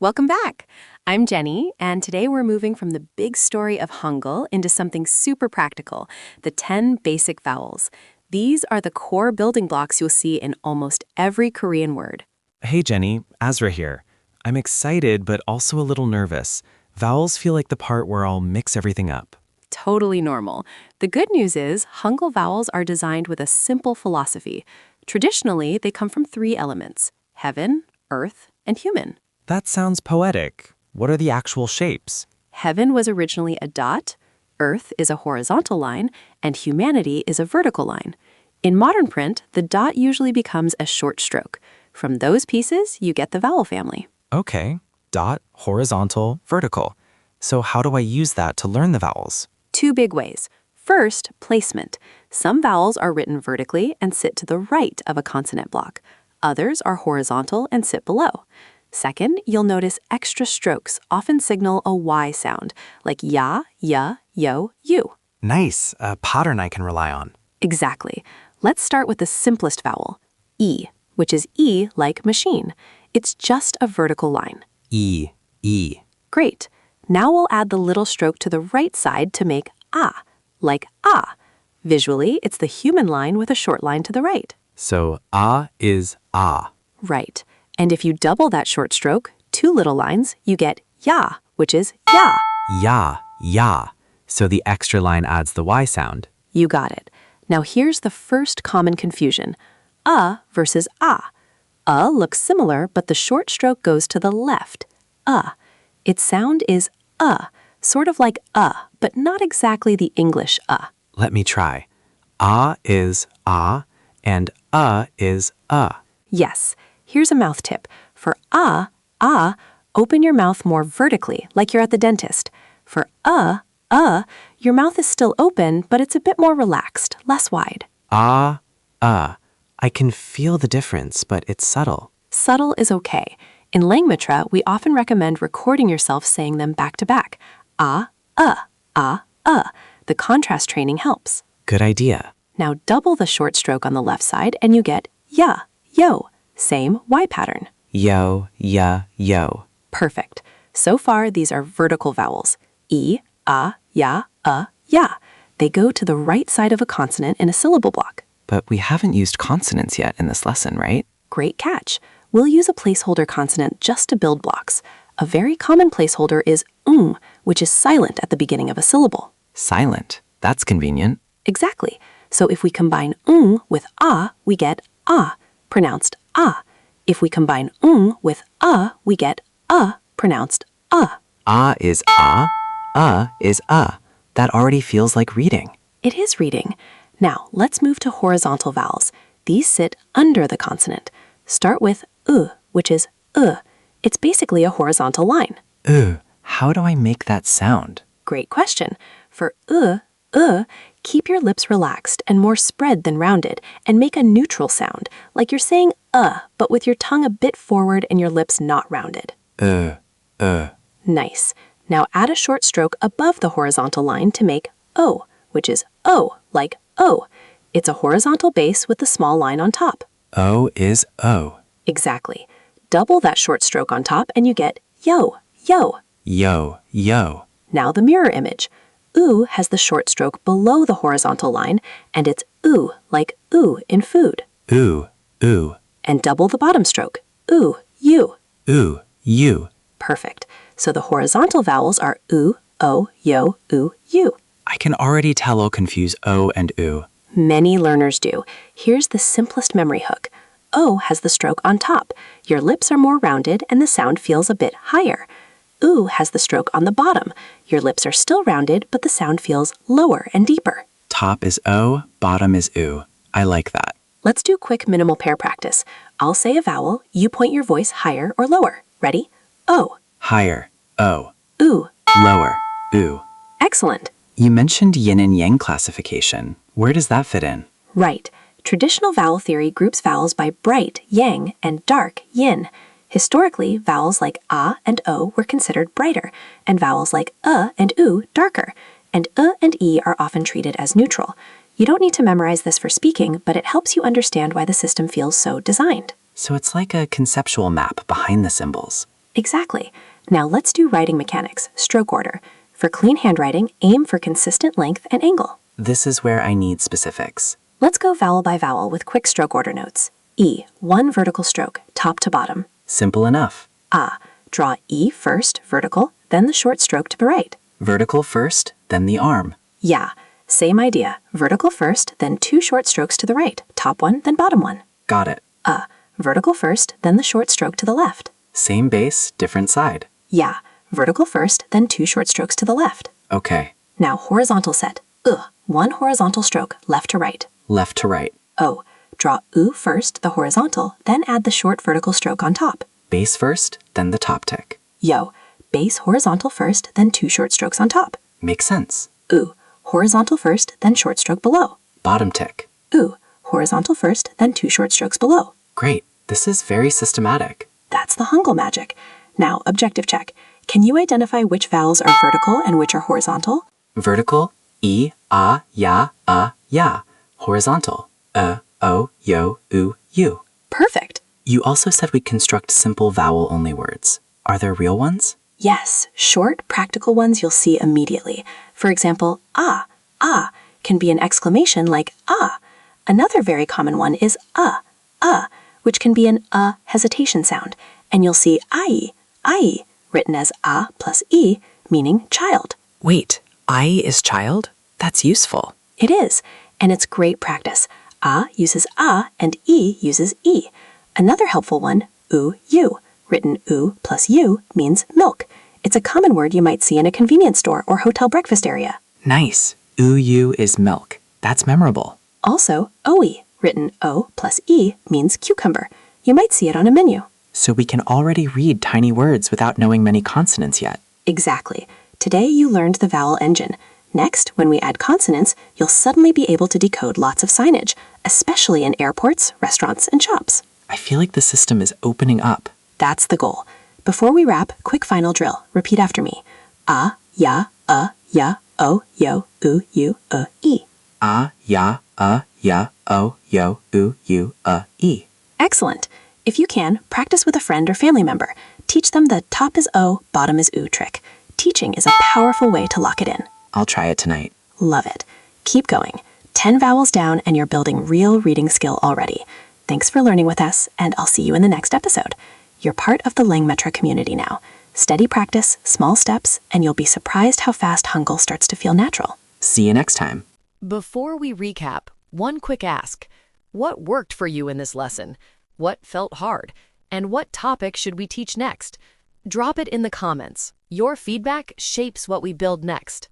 Welcome back. I'm Jenny, and today we're moving from the big story of Hangul into something super practical, the 10 basic vowels. These are the core building blocks you'll see in almost every Korean word. Hey Jenny, Azra here. I'm excited but also a little nervous. Vowels feel like the part where I'll mix everything up. Totally normal. The good news is Hangul vowels are designed with a simple philosophy. Traditionally, they come from 3 elements: heaven, earth, and human. That sounds poetic. What are the actual shapes? Heaven was originally a dot, earth is a horizontal line, and humanity is a vertical line. In modern print, the dot usually becomes a short stroke. From those pieces, you get the vowel family. Okay, dot, horizontal, vertical. So how do I use that to learn the vowels? 2 big ways. First, placement. Some vowels are written vertically and sit to the right of a consonant block. Others are horizontal and sit below. Second, you'll notice extra strokes often signal a Y sound, like ya, yo, you. Nice, a pattern I can rely on. Exactly. Let's start with the simplest vowel, E, which is E like machine. It's just a vertical line. E. Great. Now we'll add the little stroke to the right side to make ah, like ah. Visually, it's the human line with a short line to the right. So ah is ah. Right. And if you double that short stroke, 2 little lines, you get ya, which is ya. Ya. So the extra line adds the Y sound. You got it. Now here's the first common confusion. Versus ah. Looks similar, but the short stroke goes to the left. Its sound is sort of like but not exactly the English Let me try. Ah is ah, and is Yes. Here's a mouth tip. For open your mouth more vertically, like you're at the dentist. For your mouth is still open, but it's a bit more relaxed, less wide. I can feel the difference, but it's subtle. Subtle is okay. In Langmitra, we often recommend recording yourself saying them back to back. The contrast training helps. Good idea. Now double the short stroke on the left side and you get ya, yo. Same Y pattern. Yo, ya, yo. Perfect. So far, these are vertical vowels. E, ya, ya. They go to the right side of a consonant in a syllable block. But we haven't used consonants yet in this lesson, right? Great catch. We'll use a placeholder consonant just to build blocks. A very common placeholder is which is silent at the beginning of a syllable. Silent. That's convenient. Exactly. So if we combine with we get pronounced If we combine with we get pronounced Is is That already feels like reading. It is reading. Now, let's move to horizontal vowels. These sit under the consonant. Start with which is It's basically a horizontal line. How do I make that sound? Great question. For keep your lips relaxed and more spread than rounded, and make a neutral sound, like you're saying but with your tongue a bit forward and your lips not rounded. Nice. Now add a short stroke above the horizontal line to make O, which is O, like O. It's a horizontal base with the small line on top. O is O. Exactly. Double that short stroke on top and you get yo, yo. Yo. Now the mirror image. Has the short stroke below the horizontal line, and it's like in food. Ooh. And double the bottom stroke. You. You. Perfect. So the horizontal vowels are o, yo, you. I can already tell I'll confuse O and oo. Many learners do. Here's the simplest memory hook. O has the stroke on top. Your lips are more rounded and the sound feels a bit higher. Has the stroke on the bottom. Your lips are still rounded, but the sound feels lower and deeper. Top is O, bottom is oo. I like that. Let's do quick minimal pair practice. I'll say a vowel, you point your voice higher or lower. Ready? O. Higher, O. Oo. Lower, oo. Excellent. You mentioned yin and yang classification. Where does that fit in? Right. Traditional vowel theory groups vowels by bright, yang, and dark, yin. Historically, vowels like a and o were considered brighter, and vowels like and u darker, and and e are often treated as neutral. You don't need to memorize this for speaking, but it helps you understand why the system feels so designed. So it's like a conceptual map behind the symbols. Exactly. Now let's do writing mechanics, stroke order. For clean handwriting, aim for consistent length and angle. This is where I need specifics. Let's go vowel by vowel with quick stroke order notes. E, 1 vertical stroke, top to bottom. Simple enough. Ah, draw E first, vertical, then the short stroke to the right. Vertical first, then the arm. Yeah, same idea. Vertical first, then 2 short strokes to the right. Top one, then bottom one. Got it. Vertical first, then the short stroke to the left. Same base, different side. Yeah, vertical first, then 2 short strokes to the left. Okay. Now horizontal set. 1 horizontal stroke, left to right. Left to right. O, draw U first, the horizontal, then add the short vertical stroke on top. Base first, then the top tick. Yo, base horizontal first, then 2 short strokes on top. Makes sense. U, horizontal first, then short stroke below. Bottom tick. U, horizontal first, then 2 short strokes below. Great. This is very systematic. That's the Hangul magic. Now, objective check. Can you identify which vowels are vertical and which are horizontal? Vertical, E, A, ya, ya. Horizontal, O, yo, U, U. Perfect. You also said we construct simple vowel-only words. Are there real ones? Yes, short, practical ones you'll see immediately. For example, ah can be an exclamation like ah. Another very common one is which can be an hesitation sound. And you'll see ai, written as a plus e, meaning child. Wait, I is child? That's useful. It is, and it's great practice. A uses a and e uses e. Another helpful one, you, written u plus u, means milk. It's a common word you might see in a convenience store or hotel breakfast area. Nice. U is milk. That's memorable. Also, oe, written o plus e, means cucumber. You might see it on a menu. So we can already read tiny words without knowing many consonants yet. Exactly. Today you learned the vowel engine. Next, when we add consonants, you'll suddenly be able to decode lots of signage, especially in airports, restaurants, and shops. I feel like the system is opening up. That's the goal. Before we wrap, quick final drill. Repeat after me. A, ya, o, yo, u, e. A, ya, o, yo, u, e. Excellent. If you can, practice with a friend or family member. Teach them the top is o, bottom is u trick. Teaching is a powerful way to lock it in. I'll try it tonight. Love it. Keep going. 10 vowels down and you're building real reading skill already. Thanks for learning with us, and I'll see you in the next episode. You're part of the Langmitra community now. Steady practice, small steps, and you'll be surprised how fast Hangul starts to feel natural. See you next time. Before we recap, one quick ask. What worked for you in this lesson? What felt hard? And what topic should we teach next? Drop it in the comments. Your feedback shapes what we build next.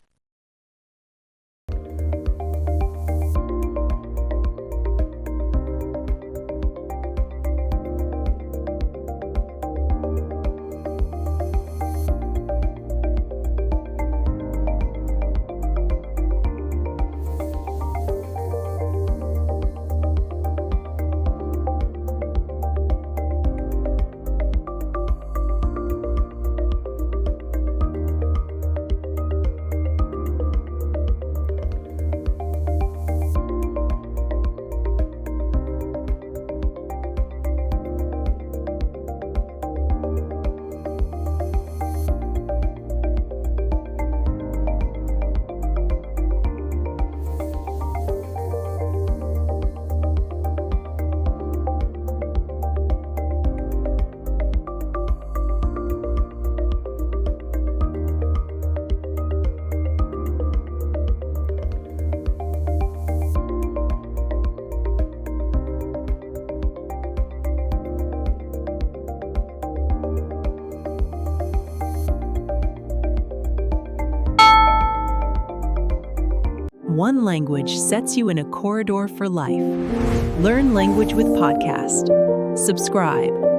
One language sets you in a corridor for life. Learn language with podcast. Subscribe.